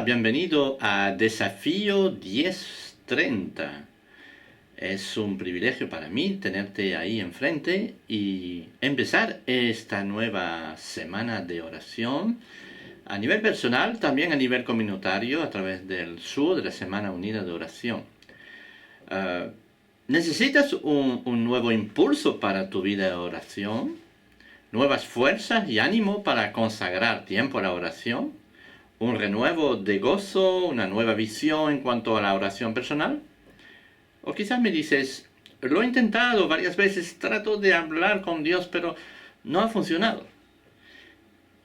Hola, bienvenido a Desafío 1030. Es un privilegio para mí tenerte ahí enfrente y empezar esta nueva semana de oración a nivel personal, también a nivel comunitario, a través del SUO de la Semana Unida de Oración. Ah, ¿Necesitas un nuevo impulso para tu vida de oración? ¿Nuevas fuerzas y ánimo para consagrar tiempo a la oración? ¿Un renuevo de gozo, una nueva visión en cuanto a la oración personal? O quizás me dices, lo he intentado varias veces, trato de hablar con Dios, pero no ha funcionado.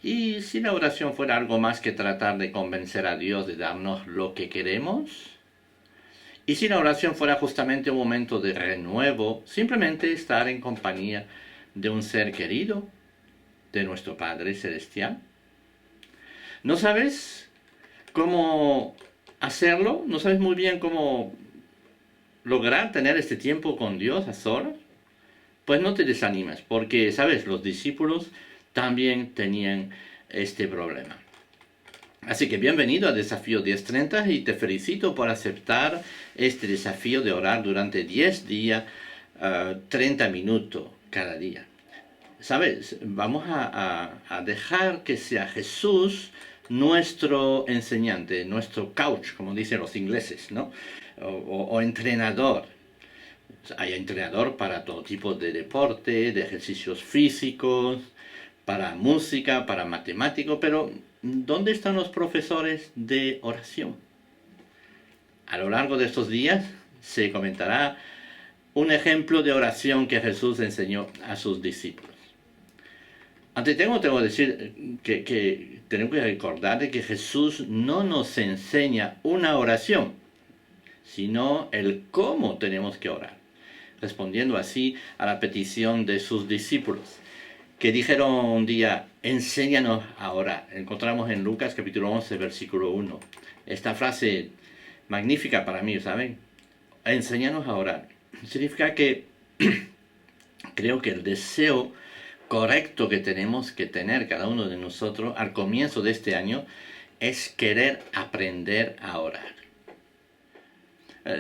¿Y si la oración fuera algo más que tratar de convencer a Dios de darnos lo que queremos? ¿Y si la oración fuera justamente un momento de renuevo, simplemente estar en compañía de un ser querido, de nuestro Padre Celestial? ¿No sabes cómo hacerlo? ¿No sabes muy bien cómo lograr tener este tiempo con Dios a solas? Pues no te desanimes, porque, sabes, los discípulos también tenían este problema. Así que bienvenido a Desafío 1030 y te felicito por aceptar este desafío de orar durante 10 días, 30 minutos cada día. ¿Sabes? Vamos a dejar que sea Jesús nuestro enseñante, nuestro coach, como dicen los ingleses, ¿no? O entrenador. Hay entrenador para todo tipo de deporte, de ejercicios físicos, para música, para matemáticos, pero ¿dónde están los profesores de oración? A lo largo de estos días se comentará un ejemplo de oración que Jesús enseñó a sus discípulos. Antes tengo que decir que tenemos que recordar de que Jesús no nos enseña una oración, sino el cómo tenemos que orar, respondiendo así a la petición de sus discípulos, que dijeron un día, enséñanos a orar. Encontramos en Lucas capítulo 11, versículo 1. Esta frase magnífica para mí, ¿saben? Enséñanos a orar. Significa que creo que el deseo correcto que tenemos que tener cada uno de nosotros al comienzo de este año es querer aprender a orar.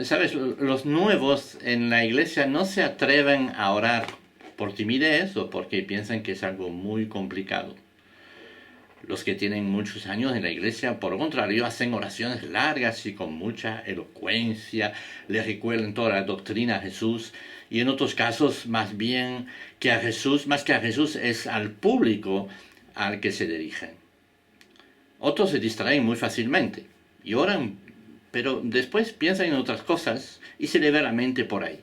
Sabes, los nuevos en la iglesia no se atreven a orar por timidez o porque piensan que es algo muy complicado. Los que tienen muchos años en la iglesia, por lo contrario, hacen oraciones largas y con mucha elocuencia, les recuerdan toda la doctrina a Jesús, y en otros casos más bien que a Jesús, más que a Jesús, es al público al que se dirigen. Otros se distraen muy fácilmente y oran, pero después piensan en otras cosas y se le ve la mente por ahí.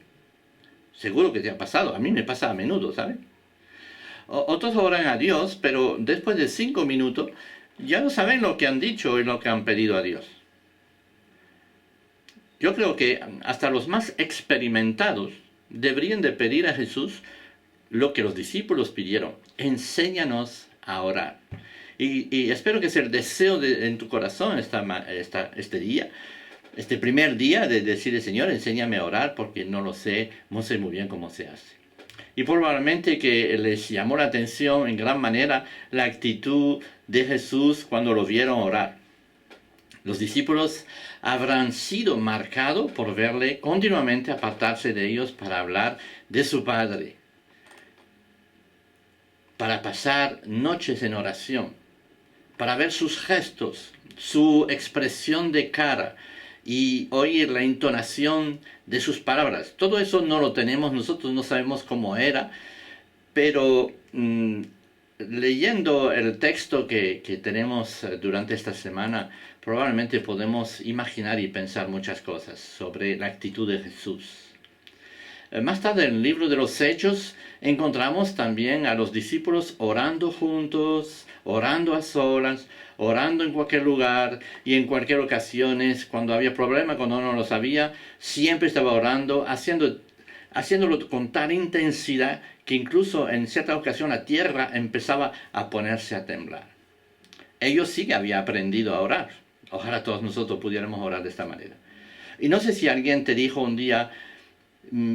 Seguro que te ha pasado, a mí me pasa a menudo, ¿sabes? Otros oran a Dios, pero después de 5 minutos ya no saben lo que han dicho y lo que han pedido a Dios. Yo creo que hasta los más experimentados deberían de pedir a Jesús lo que los discípulos pidieron. Enséñanos a orar. Y espero que sea el deseo en tu corazón este día, este primer día, de decirle, Señor, enséñame a orar porque no sé muy bien cómo se hace. Y probablemente que les llamó la atención en gran manera la actitud de Jesús cuando lo vieron orar. Los discípulos habrán sido marcados por verle continuamente apartarse de ellos para hablar de su Padre, para pasar noches en oración, para ver sus gestos, su expresión de cara y oír la entonación de sus palabras. Todo eso no lo tenemos, nosotros no sabemos cómo era, pero leyendo el texto que tenemos durante esta semana, probablemente podemos imaginar y pensar muchas cosas sobre la actitud de Jesús. Más tarde en el libro de los Hechos encontramos también a los discípulos orando juntos, orando a solas, orando en cualquier lugar y en cualquier ocasión, cuando había problema, cuando no lo sabía, siempre estaba orando, haciéndolo con tal intensidad que incluso en cierta ocasión la tierra empezaba a ponerse a temblar. Ellos sí que habían aprendido a orar. Ojalá todos nosotros pudiéramos orar de esta manera. Y no sé si alguien te dijo un día,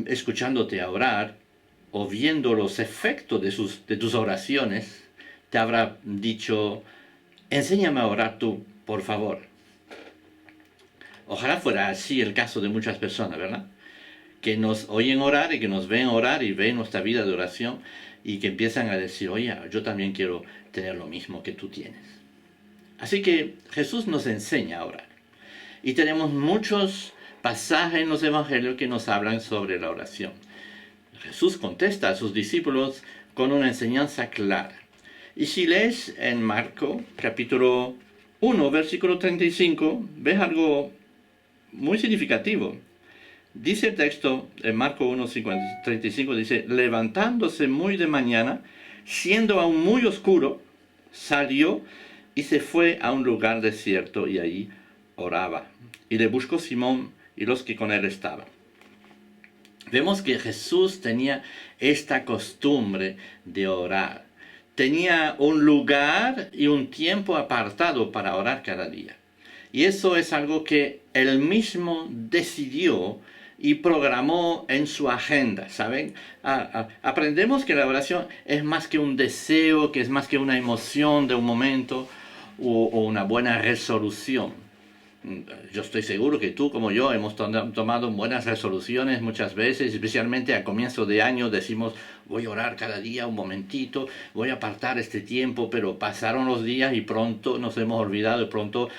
escuchándote a orar o viendo los efectos de tus oraciones, te habrá dicho, enséñame a orar tú, por favor. Ojalá fuera así el caso de muchas personas, ¿verdad? Que nos oyen orar y que nos ven orar y ven nuestra vida de oración y que empiezan a decir, oye, yo también quiero tener lo mismo que tú tienes. Así que Jesús nos enseña a orar. Y tenemos muchos pasajes en los evangelios que nos hablan sobre la oración. Jesús contesta a sus discípulos con una enseñanza clara. Y si lees en Marco, capítulo 1, versículo 35, ves algo muy significativo. Dice el texto en Marco 1, 35, dice, levantándose muy de mañana, siendo aún muy oscuro, salió y se fue a un lugar desierto y ahí oraba. Y le buscó Simón y los que con él estaban. Vemos que Jesús tenía esta costumbre de orar. Tenía un lugar y un tiempo apartado para orar cada día. Y eso es algo que él mismo decidió y programó en su agenda, ¿saben? Aprendemos que la oración es más que un deseo, que es más que una emoción de un momento o una buena resolución. Yo estoy seguro que tú como yo hemos tomado buenas resoluciones muchas veces, especialmente a comienzo de año decimos voy a orar cada día un momentito, voy a apartar este tiempo, pero pasaron los días y pronto nos hemos olvidado y pronto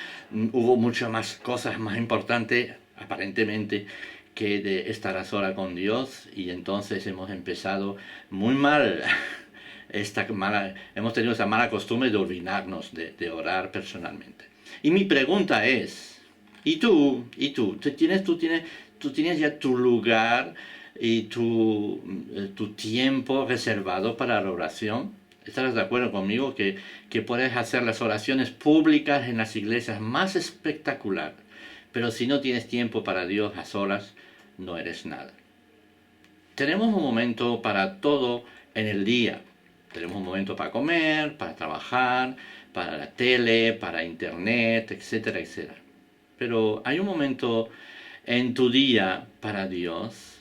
hubo muchas más cosas más importantes aparentemente que de estar a solas con Dios y entonces hemos empezado muy mal. Hemos tenido esa mala costumbre de olvidarnos de orar personalmente. Y mi pregunta es, ¿y tú? ¿Tú tienes ya tu lugar y tu tiempo reservado para la oración? ¿Estarás de acuerdo conmigo que puedes hacer las oraciones públicas en las iglesias más espectacular? Pero si no tienes tiempo para Dios a solas, no eres nada. Tenemos un momento para todo en el día. Tenemos un momento para comer, para trabajar, para la tele, para internet, etcétera, etcétera. Pero hay un momento en tu día para Dios.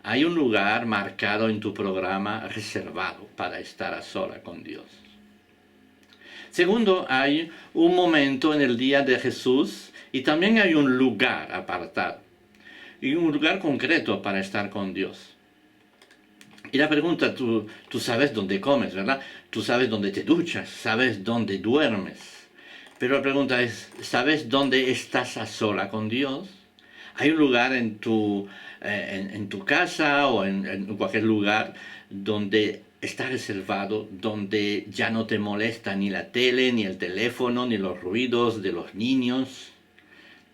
Hay un lugar marcado en tu programa reservado para estar a sola con Dios. Segundo, hay un momento en el día de Jesús y también hay un lugar apartado. Y un lugar concreto para estar con Dios. Y la pregunta, tú sabes dónde comes, ¿verdad? Tú sabes dónde te duchas, sabes dónde duermes. Pero la pregunta es, ¿sabes dónde estás a sola con Dios? ¿Hay un lugar en tu casa o en cualquier lugar donde está reservado, donde ya no te molesta ni la tele, ni el teléfono, ni los ruidos de los niños?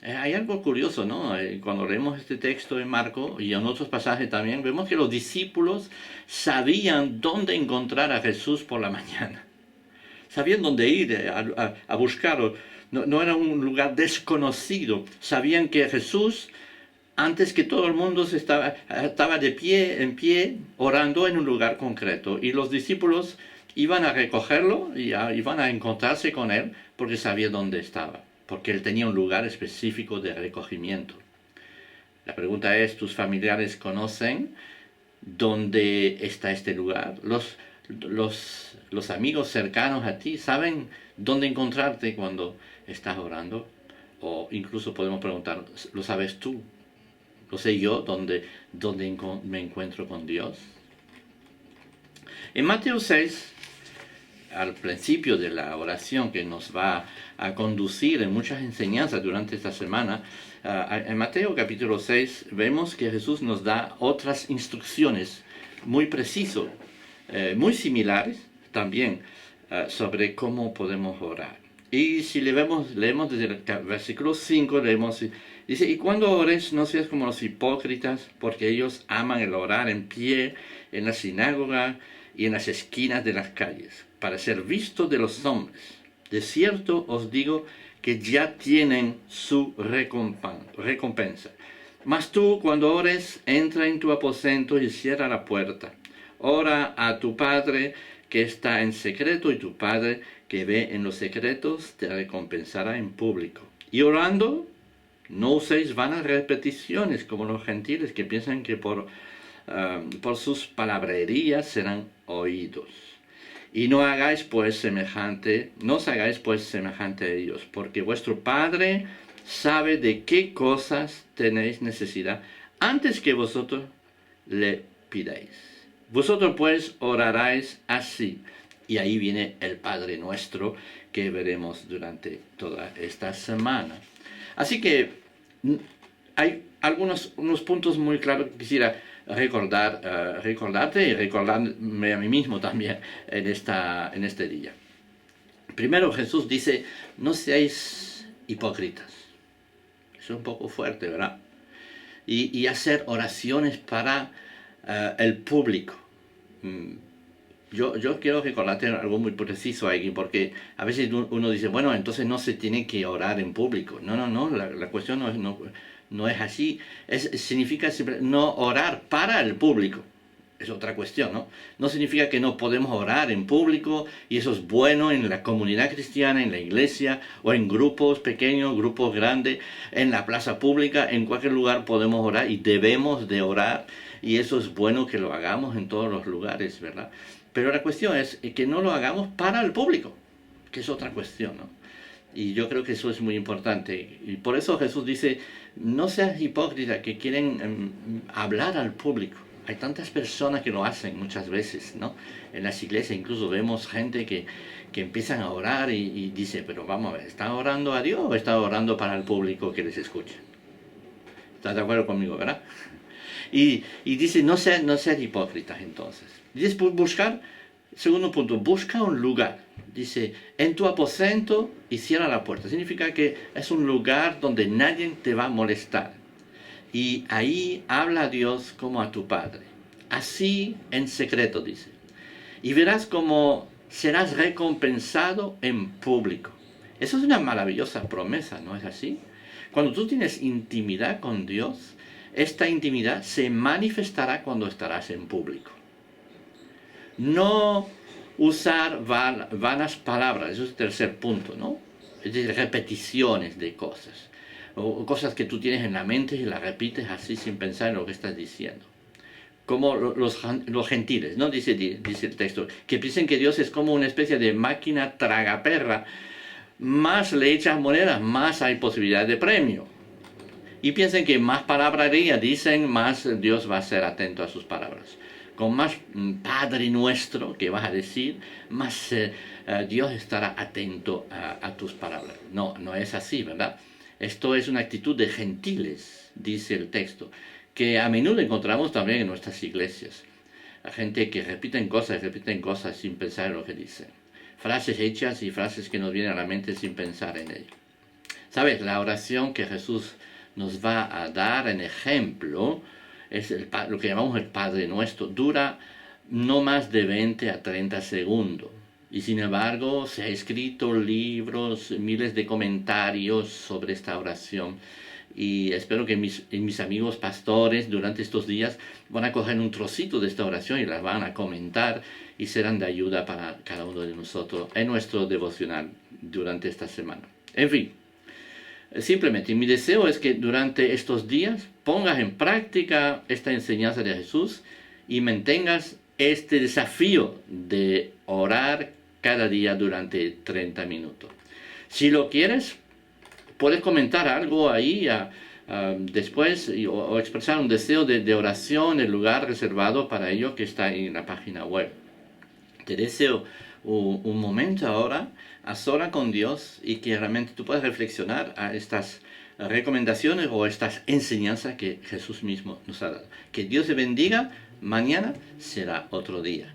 Hay algo curioso, ¿no? Cuando leemos este texto en Marco y en otros pasajes también, vemos que los discípulos sabían dónde encontrar a Jesús por la mañana. Sabían dónde ir a buscarlo. No era un lugar desconocido. Sabían que Jesús, antes que todo el mundo, estaba de pie, en pie, orando en un lugar concreto. Y los discípulos iban a recogerlo y iban a encontrarse con él porque sabían dónde estaba, porque él tenía un lugar específico de recogimiento. La pregunta es, ¿tus familiares conocen dónde está este lugar? Los amigos cercanos a ti saben dónde encontrarte cuando estás orando. O incluso podemos preguntar, ¿lo sabes tú? ¿Lo sé yo dónde me encuentro con Dios? En Mateo 6, al principio de la oración que nos va a conducir en muchas enseñanzas durante esta semana, en Mateo capítulo 6 vemos que Jesús nos da otras instrucciones muy precisas, muy similares también, sobre cómo podemos orar. Y si leemos desde el versículo 5, dice, y cuando ores no seas como los hipócritas, porque ellos aman el orar en pie, en la sinagoga y en las esquinas de las calles, para ser vistos de los hombres. De cierto os digo que ya tienen su recompensa. Mas tú, cuando ores, entra en tu aposento y cierra la puerta. Ora a tu Padre que está en secreto, y tu Padre que ve en los secretos te recompensará en público. Y orando, no uséis vanas repeticiones como los gentiles que piensan que por sus palabrerías serán oídos. Y no os hagáis pues semejante a ellos, porque vuestro Padre sabe de qué cosas tenéis necesidad antes que vosotros le pidáis. Vosotros pues oraréis así. Y ahí viene el Padre Nuestro que veremos durante toda esta semana. Así que hay unos puntos muy claros que quisiera recordarte y recordarme a mí mismo también en este día. Primero Jesús dice, no seáis hipócritas. Eso es un poco fuerte, ¿verdad? Y hacer oraciones para el público. Yo quiero recordarte algo muy preciso aquí, porque a veces uno dice, bueno, entonces no se tiene que orar en público. No, la cuestión no es así. Significa no orar para el público. Es otra cuestión, ¿no? No significa que no podemos orar en público, y eso es bueno en la comunidad cristiana, en la iglesia, o en grupos pequeños, grupos grandes, en la plaza pública, en cualquier lugar podemos orar y debemos de orar, y eso es bueno que lo hagamos en todos los lugares, ¿verdad? Pero la cuestión es que no lo hagamos para el público, que es otra cuestión, ¿no? Y yo creo que eso es muy importante. Y por eso Jesús dice, no seas hipócrita, que quieren hablar al público. Hay tantas personas que lo hacen muchas veces, ¿no? En las iglesias incluso vemos gente que empiezan a orar y dice, pero vamos a ver, ¿está orando a Dios o está orando para el público que les escucha? ¿Estás de acuerdo conmigo, verdad? Y dice, no sean hipócritas entonces. Y después segundo punto, busca un lugar. Dice, en tu aposento y cierra la puerta. Significa que es un lugar donde nadie te va a molestar. Y ahí habla a Dios como a tu Padre. Así en secreto, dice. Y verás cómo serás recompensado en público. Eso es una maravillosa promesa, ¿no es así? Cuando tú tienes intimidad con Dios, esta intimidad se manifestará cuando estarás en público. No usar vanas palabras, eso es el tercer punto, ¿no? Es decir, repeticiones de cosas. O cosas que tú tienes en la mente y las repites así sin pensar en lo que estás diciendo. Como los gentiles, ¿no? Dice el texto, que piensen que Dios es como una especie de máquina tragaperra. Más le echas monedas, más hay posibilidad de premio. Y piensen que más palabrería dicen, más Dios va a ser atento a sus palabras. Con más Padre Nuestro que vas a decir, más Dios estará atento a tus palabras. No es así, ¿verdad? Esto es una actitud de gentiles, dice el texto, que a menudo encontramos también en nuestras iglesias. La gente que repiten cosas sin pensar en lo que dicen. Frases hechas y frases que nos vienen a la mente sin pensar en ello. ¿Sabes? La oración que Jesús nos va a dar en ejemplo es lo que llamamos el Padre Nuestro. Dura no más de 20 a 30 segundos. Y sin embargo, se han escrito libros, miles de comentarios sobre esta oración. Y espero que mis amigos pastores durante estos días van a coger un trocito de esta oración y la van a comentar y serán de ayuda para cada uno de nosotros en nuestro devocional durante esta semana. En fin, simplemente mi deseo es que durante estos días pongas en práctica esta enseñanza de Jesús y mantengas este desafío de orar cada día durante 30 minutos. Si lo quieres, puedes comentar algo ahí después o expresar un deseo de oración en el lugar reservado para ello que está en la página web. Te deseo un momento ahora a solas con Dios y que realmente tú puedas reflexionar a estas recomendaciones o estas enseñanzas que Jesús mismo nos ha dado. Que Dios te bendiga. Mañana será otro día.